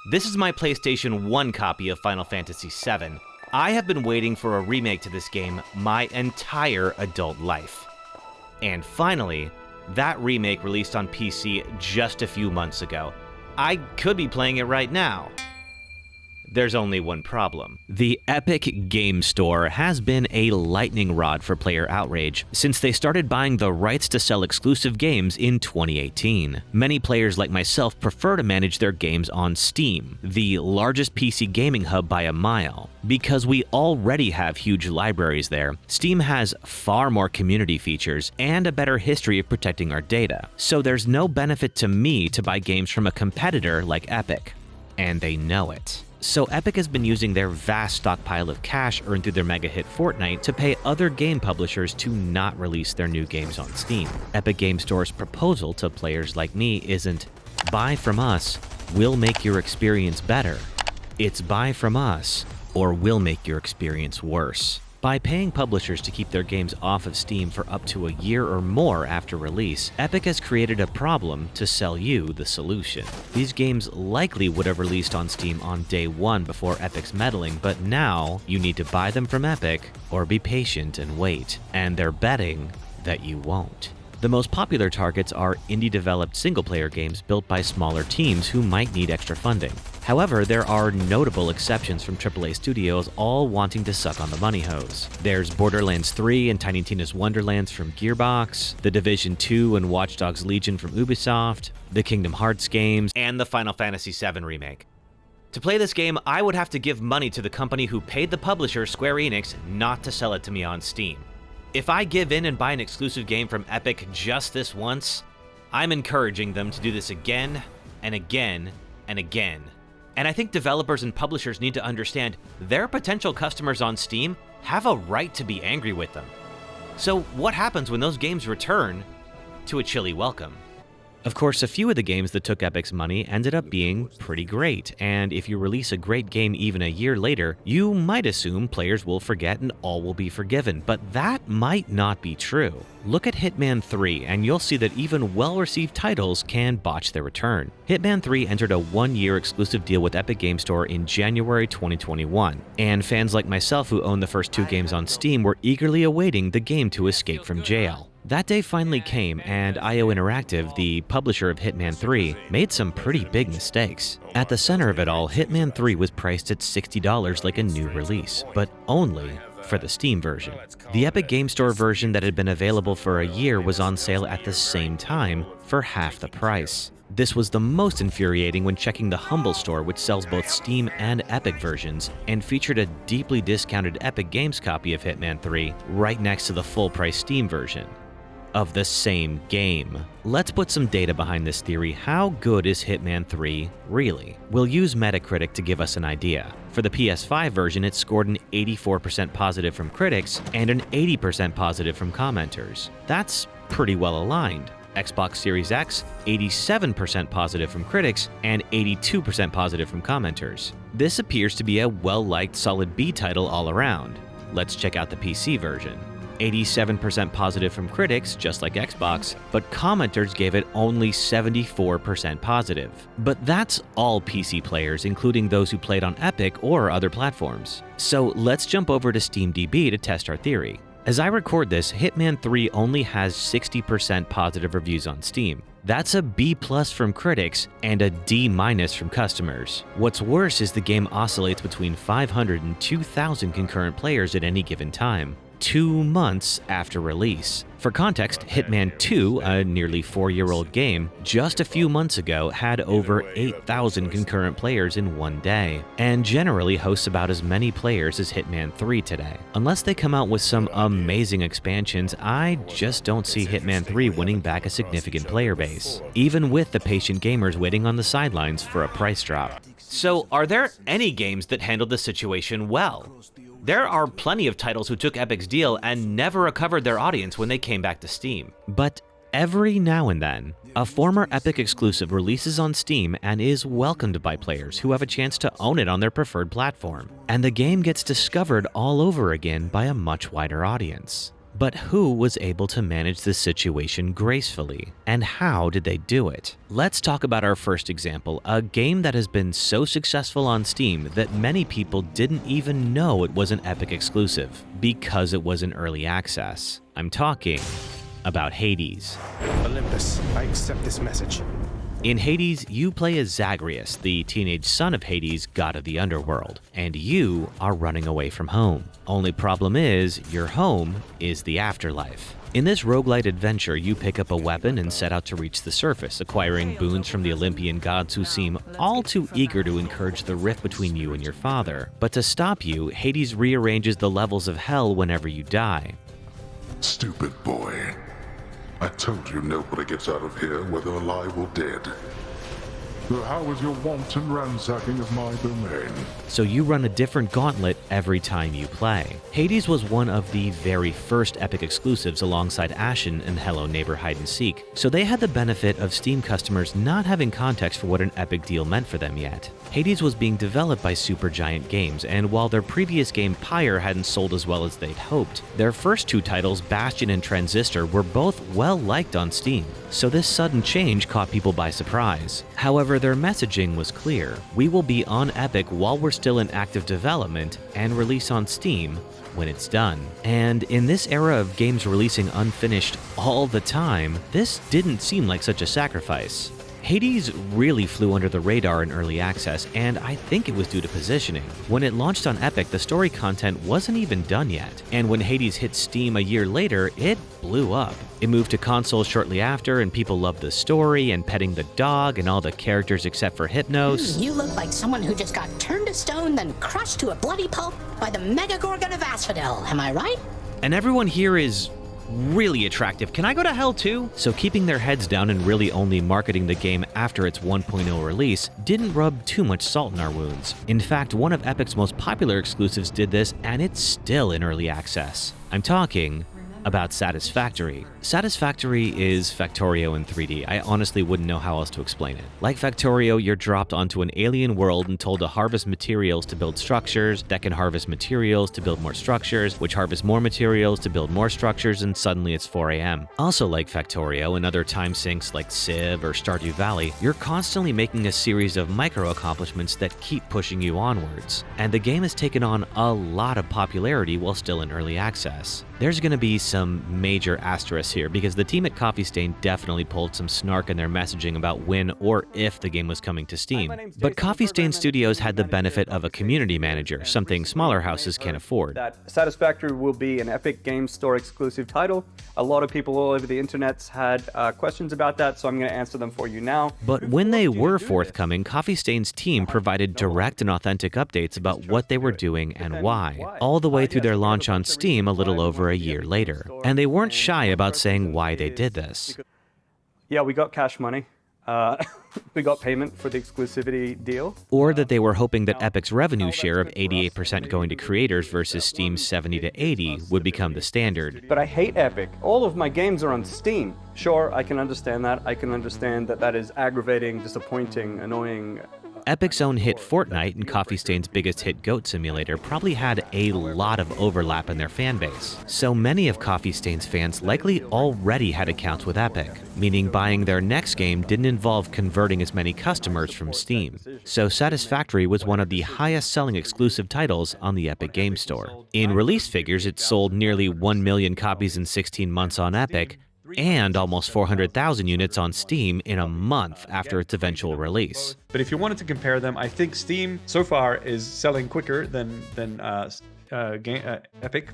This is my PlayStation 1 copy of Final Fantasy VII. I have been waiting for a remake to this game my entire adult life. And finally, that remake released on PC just a few months ago. I could be playing it right now. There's only one problem. The Epic Game Store has been a lightning rod for player outrage since they started buying the rights to sell exclusive games in 2018. Many players like myself prefer to manage their games on Steam, the largest PC gaming hub by a mile. Because we already have huge libraries there, Steam has far more community features and a better history of protecting our data. So there's no benefit to me to buy games from a competitor like Epic. And they know it. So Epic has been using their vast stockpile of cash earned through their mega hit Fortnite to pay other game publishers to not release their new games on Steam. Epic Game Store's proposal to players like me isn't, buy from us, we'll make your experience better. It's buy from us, or we'll make your experience worse. By paying publishers to keep their games off of Steam for up to a year or more after release, Epic has created a problem to sell you the solution. These games likely would have released on Steam on day one before Epic's meddling, but now you need to buy them from Epic or be patient and wait, and they're betting that you won't. The most popular targets are indie-developed single-player games built by smaller teams who might need extra funding. However, there are notable exceptions from AAA studios all wanting to suck on the money hose. There's Borderlands 3 and Tiny Tina's Wonderlands from Gearbox, The Division 2 and Watch Dogs Legion from Ubisoft, the Kingdom Hearts games, and the Final Fantasy VII remake. To play this game, I would have to give money to the company who paid the publisher, Square Enix, not to sell it to me on Steam. If I give in and buy an exclusive game from Epic just this once, I'm encouraging them to do this again and again and again. And I think developers and publishers need to understand their potential customers on Steam have a right to be angry with them. So what happens when those games return to a chilly welcome? Of course, a few of the games that took Epic's money ended up being pretty great, and if you release a great game even a year later, you might assume players will forget and all will be forgiven, but that might not be true. Look at Hitman 3, and you'll see that even well-received titles can botch their return. Hitman 3 entered a one-year exclusive deal with Epic Game Store in January 2021, and fans like myself who own the first two games on Steam were eagerly awaiting the game to escape from jail. That day finally came, and IO Interactive, the publisher of Hitman 3, made some pretty big mistakes. At the center of it all, Hitman 3 was priced at $60 like a new release, but only for the Steam version. The Epic Game Store version that had been available for a year was on sale at the same time for half the price. This was the most infuriating when checking the Humble Store, which sells both Steam and Epic versions, and featured a deeply discounted Epic Games copy of Hitman 3 right next to the full-price Steam version of the same game. Let's put some data behind this theory. How good is Hitman 3 really? We'll use Metacritic to give us an idea. For the PS5 version, it scored an 84% positive from critics and an 80% positive from commenters. That's pretty well aligned. Xbox Series X, 87% positive from critics and 82% positive from commenters. This appears to be a well-liked solid B title all around. Let's check out the PC version. 87% positive from critics, just like Xbox, but commenters gave it only 74% positive. But that's all PC players, including those who played on Epic or other platforms. So let's jump over to SteamDB to test our theory. As I record this, Hitman 3 only has 60% positive reviews on Steam. That's a B+ from critics and a D- from customers. What's worse is the game oscillates between 500 and 2,000 concurrent players at any given time, 2 months after release. For context, Hitman 2, a nearly 4-year-old game, just a few months ago had over 8,000 concurrent players in one day, and generally hosts about as many players as Hitman 3 today. Unless they come out with some amazing expansions, I just don't see Hitman 3 winning back a significant player base, even with the patient gamers waiting on the sidelines for a price drop. So, are there any games that handled the situation well? There are plenty of titles who took Epic's deal and never recovered their audience when they came back to Steam. But every now and then, a former Epic exclusive releases on Steam and is welcomed by players who have a chance to own it on their preferred platform. And the game gets discovered all over again by a much wider audience. But who was able to manage this situation gracefully, and how did they do it? Let's talk about our first example, a game that has been so successful on Steam that many people didn't even know it was an Epic exclusive, because it was in early access. I'm talking about Hades. Olympus, I accept this message. In Hades, you play as Zagreus, the teenage son of Hades, god of the underworld, and you are running away from home. Only problem is, your home is the afterlife. In this roguelite adventure, you pick up a weapon and set out to reach the surface, acquiring boons from the Olympian gods who seem all too eager to encourage the rift between you and your father. But to stop you, Hades rearranges the levels of hell whenever you die. Stupid boy. I told you nobody gets out of here, whether alive or dead. So how was your wanton ransacking of my domain? So you run a different gauntlet every time you play. Hades was one of the very first Epic exclusives alongside Ashen and Hello Neighbor Hide and Seek, so they had the benefit of Steam customers not having context for what an Epic deal meant for them yet. Hades was being developed by Supergiant Games, and while their previous game Pyre hadn't sold as well as they'd hoped, their first two titles, Bastion and Transistor, were both well liked on Steam. So this sudden change caught people by surprise. However, their messaging was clear. We will be on Epic while we're still in active development and release on Steam when it's done. And in this era of games releasing unfinished all the time, this didn't seem like such a sacrifice. Hades really flew under the radar in early access, and I think it was due to positioning. When it launched on Epic, the story content wasn't even done yet, and when Hades hit Steam a year later, it blew up. It moved to consoles shortly after, and people loved the story and petting the dog and all the characters except for Hypnos. You look like someone who just got turned to stone, then crushed to a bloody pulp by the Mega Gorgon of Asphodel, am I right? And everyone here is really attractive. Can I go to hell too? So keeping their heads down and really only marketing the game after its 1.0 release didn't rub too much salt in our wounds. In fact, one of Epic's most popular exclusives did this, and it's still in early access. I'm talking about Satisfactory. Satisfactory is Factorio in 3D. I honestly wouldn't know how else to explain it. Like Factorio, you're dropped onto an alien world and told to harvest materials to build structures, that can harvest materials to build more structures, which harvest more materials to build more structures, and suddenly it's 4 a.m. Also like Factorio and other time sinks like Civ or Stardew Valley, you're constantly making a series of micro accomplishments that keep pushing you onwards. And the game has taken on a lot of popularity while still in early access. There's going to be some major asterisks here because the team at Coffee Stain definitely pulled some snark in their messaging about when or if the game was coming to Steam. But Coffee Stain Studios had the benefit of a community manager, something smaller houses can't afford. That Satisfactory will be an Epic Games Store exclusive title. A lot of people all over the internet had questions about that, so I'm going to answer them for you now. But when they were forthcoming, Coffee Stain's team provided direct and authentic updates about what they were doing and why, all the way through their launch on Steam a little over a year later. And they weren't shy about saying why they did this. Yeah, we got cash money. We got payment for the exclusivity deal. Or that they were hoping that Epic's revenue share of 88% going to creators versus Steam's 70 to 80 would become the standard. But I hate Epic. All of my games are on Steam. Sure, I can understand that. I can understand that that is aggravating, disappointing, annoying. Epic's own hit Fortnite and Coffee Stain's biggest hit Goat Simulator probably had a lot of overlap in their fan base. So many of Coffee Stain's fans likely already had accounts with Epic, meaning buying their next game didn't involve converting as many customers from Steam. So Satisfactory was one of the highest selling exclusive titles on the Epic Game Store. In release figures, it sold nearly 1 million copies in 16 months on Epic, and almost 400,000 units on Steam in a month after its eventual release. But if you wanted to compare them, I think Steam so far is selling quicker than Epic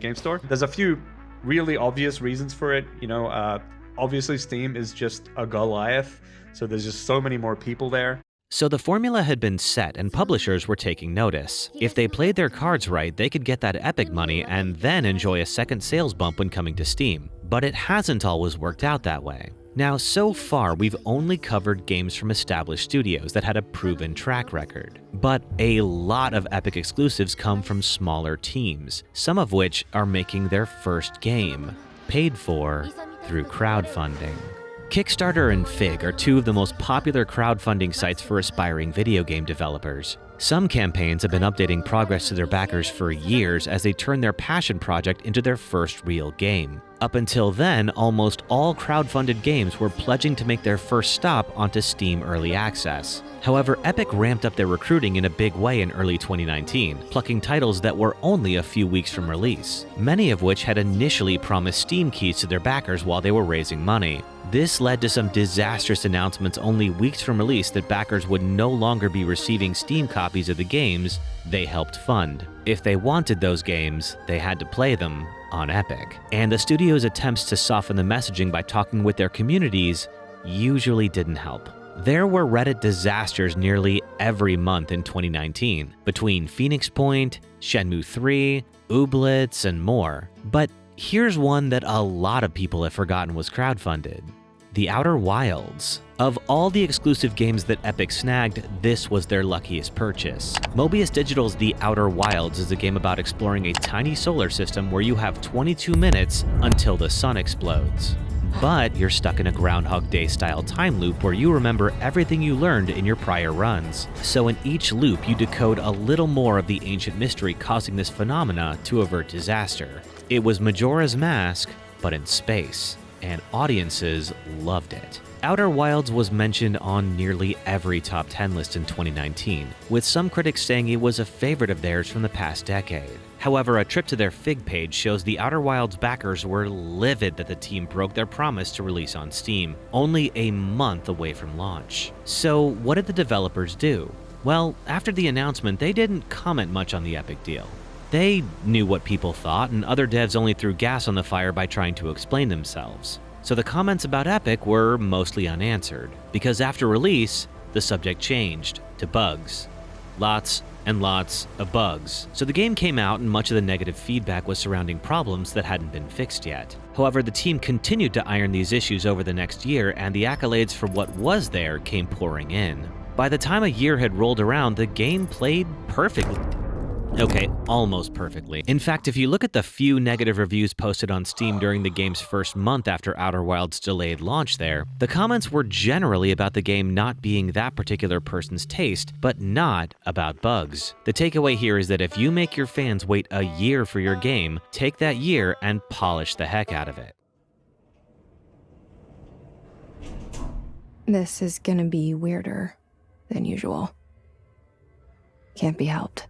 Game Store. There's a few really obvious reasons for it. You know, obviously Steam is just a Goliath, so there's just so many more people there. So the formula had been set and publishers were taking notice. If they played their cards right, they could get that Epic money and then enjoy a second sales bump when coming to Steam. But it hasn't always worked out that way. Now, so far, we've only covered games from established studios that had a proven track record. But a lot of Epic exclusives come from smaller teams, some of which are making their first game, paid for through crowdfunding. Kickstarter and Fig are two of the most popular crowdfunding sites for aspiring video game developers. Some campaigns have been updating progress to their backers for years as they turn their passion project into their first real game. Up until then, almost all crowdfunded games were pledging to make their first stop onto Steam Early Access. However, Epic ramped up their recruiting in a big way in early 2019, plucking titles that were only a few weeks from release, many of which had initially promised Steam keys to their backers while they were raising money. This led to some disastrous announcements only weeks from release that backers would no longer be receiving Steam copies of the games they helped fund. If they wanted those games, they had to play them on Epic. And the studio's attempts to soften the messaging by talking with their communities usually didn't help. There were Reddit disasters nearly every month in 2019, between Phoenix Point, Shenmue 3, Ooblets, and more. But here's one that a lot of people have forgotten was crowdfunded: The Outer Wilds. Of all the exclusive games that Epic snagged, this was their luckiest purchase. Mobius Digital's The Outer Wilds is a game about exploring a tiny solar system where you have 22 minutes until the sun explodes. But you're stuck in a Groundhog Day-style time loop where you remember everything you learned in your prior runs. So in each loop, you decode a little more of the ancient mystery causing this phenomena to avert disaster. It was Majora's Mask, but in space, and audiences loved it. Outer Wilds was mentioned on nearly every top 10 list in 2019, with some critics saying it was a favorite of theirs from the past decade. However, a trip to their Fig page shows the Outer Wilds backers were livid that the team broke their promise to release on Steam, only a month away from launch. So what did the developers do? Well, after the announcement, they didn't comment much on the Epic deal. They knew what people thought, and other devs only threw gas on the fire by trying to explain themselves. So the comments about Epic were mostly unanswered, because after release, the subject changed to bugs. Lots and lots of bugs. So the game came out and much of the negative feedback was surrounding problems that hadn't been fixed yet. However, the team continued to iron these issues over the next year, and the accolades for what was there came pouring in. By the time a year had rolled around, the game played perfectly. Okay, almost perfectly. In fact, if you look at the few negative reviews posted on Steam during the game's first month after Outer Wilds' delayed launch there, the comments were generally about the game not being that particular person's taste, but not about bugs. The takeaway here is that if you make your fans wait a year for your game, take that year and polish the heck out of it. This is gonna be weirder than usual. Can't be helped.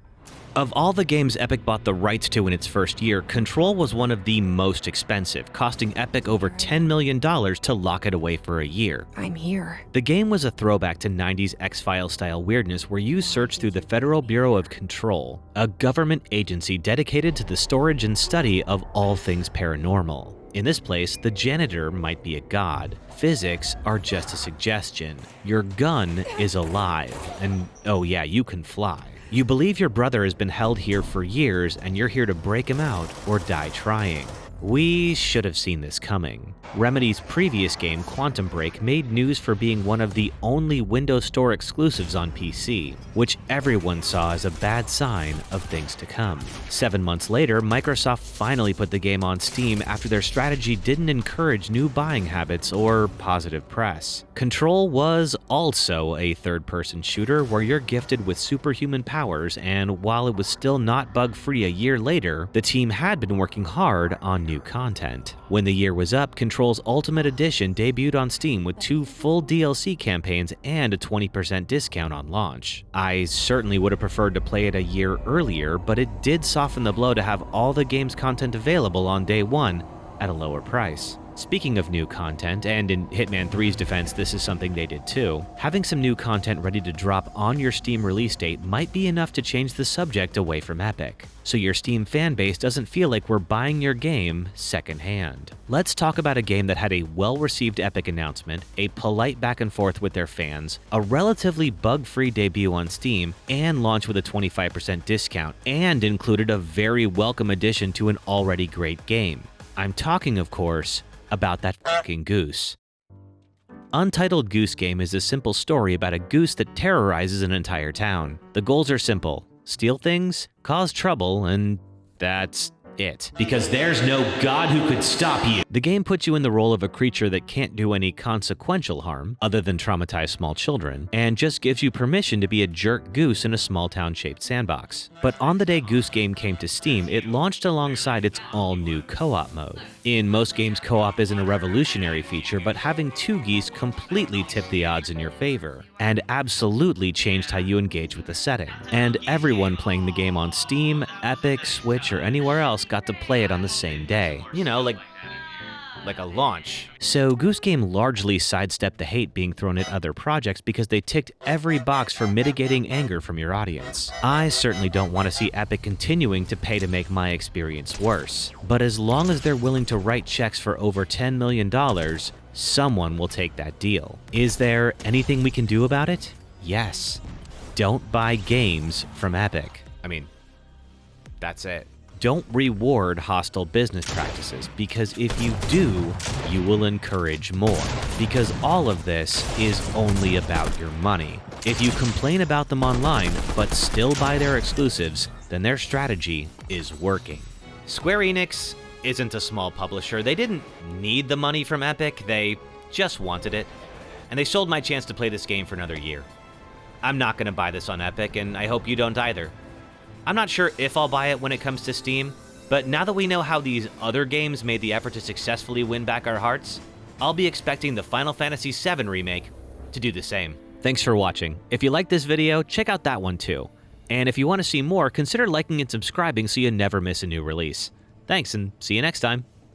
Of all the games Epic bought the rights to in its first year, Control was one of the most expensive, costing Epic over $10 million to lock it away for a year. I'm here. The game was a throwback to 90s X-Files style weirdness where you search through the Federal Bureau of Control, a government agency dedicated to the storage and study of all things paranormal. In this place, the janitor might be a god. Physics are just a suggestion. Your gun is alive. And oh yeah, you can fly. You believe your brother has been held here for years and you're here to break him out or die trying. We should have seen this coming. Remedy's previous game, Quantum Break, made news for being one of the only Windows Store exclusives on PC, which everyone saw as a bad sign of things to come. 7 months later, Microsoft finally put the game on Steam after their strategy didn't encourage new buying habits or positive press. Control was also a third-person shooter where you're gifted with superhuman powers, and while it was still not bug-free a year later, the team had been working hard on new content. When the year was up, Control's Ultimate Edition debuted on Steam with 2 full DLC campaigns and a 20% discount on launch. I certainly would have preferred to play it a year earlier, but it did soften the blow to have all the game's content available on day one at a lower price. Speaking of new content, and in Hitman 3's defense, this is something they did too, having some new content ready to drop on your Steam release date might be enough to change the subject away from Epic, so your Steam fanbase doesn't feel like we're buying your game secondhand. Let's talk about a game that had a well-received Epic announcement, a polite back and forth with their fans, a relatively bug-free debut on Steam, and launched with a 25% discount, and included a very welcome addition to an already great game. I'm talking, of course, about that fucking Goose. Untitled Goose Game is a simple story about a goose that terrorizes an entire town. The goals are simple: steal things, cause trouble, and that's it. Because there's no god who could stop you. The game puts you in the role of a creature that can't do any consequential harm, other than traumatize small children, and just gives you permission to be a jerk goose in a small town-shaped sandbox. But on the day Goose Game came to Steam, it launched alongside its all-new co-op mode. In most games, co-op isn't a revolutionary feature, but having two geese completely tipped the odds in your favor, and absolutely changed how you engage with the setting. And everyone playing the game on Steam, Epic, Switch, or anywhere else got to play it on the same day. You know, like a launch. So Goose Game largely sidestepped the hate being thrown at other projects because they ticked every box for mitigating anger from your audience. I certainly don't want to see Epic continuing to pay to make my experience worse, but as long as they're willing to write checks for over $10 million, someone will take that deal. Is there anything we can do about it? Yes. Don't buy games from Epic. I mean, that's it. Don't reward hostile business practices, because if you do, you will encourage more. Because all of this is only about your money. If you complain about them online, but still buy their exclusives, then their strategy is working. Square Enix isn't a small publisher. They didn't need the money from Epic, they just wanted it. And they sold my chance to play this game for another year. I'm not going to buy this on Epic, and I hope you don't either. I'm not sure if I'll buy it when it comes to Steam, but now that we know how these other games made the effort to successfully win back our hearts, I'll be expecting the Final Fantasy VII Remake to do the same. Thanks for watching. If you liked this video, check out that one too. And if you want to see more, consider liking and subscribing so you never miss a new release. Thanks, and see you next time.